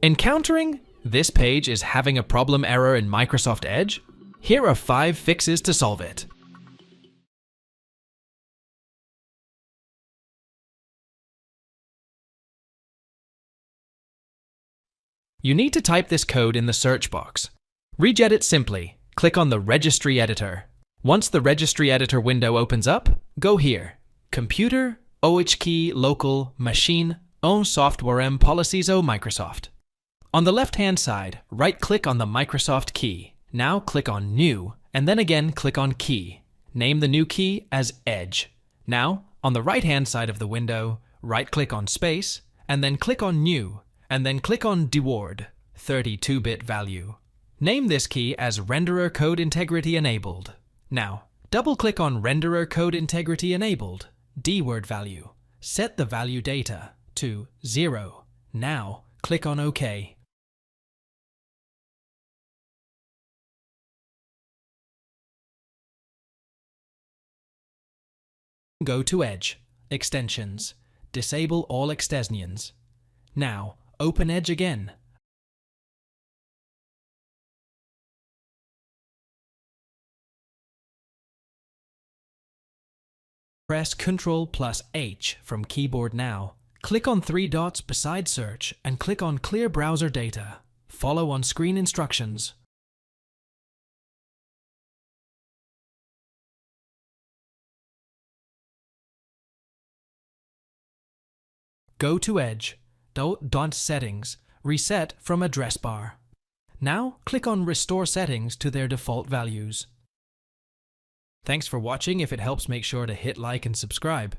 Encountering this page is having a problem error in Microsoft Edge? Here are 5 fixes to solve it. You need to type this code in the search box. Reget it simply. Click on the Registry editor. Once the Registry editor window opens up, go here. Computer, OHKey, Local, Machine, On Software M Policies O Microsoft. On the left-hand side, right-click on the Microsoft key. Now click on New, and then again click on Key. Name the new key as Edge. Now, on the right-hand side of the window, right-click on Space, and then click on New, and then click on DWORD, 32-bit value. Name this key as Renderer Code Integrity Enabled. Now, double-click on Renderer Code Integrity Enabled, DWORD value. Set the value data to 0. Now, click on OK. Go to Edge, Extensions, disable all extensions. Now, open Edge again. Press Ctrl+H from keyboard now. Click on 3 dots beside Search and click on Clear Browser Data. Follow on-screen instructions. Go to Edge, Settings, Reset from Address Bar. Now click on Restore Settings to their default values. Thanks for watching. If it helps, make sure to hit like and subscribe.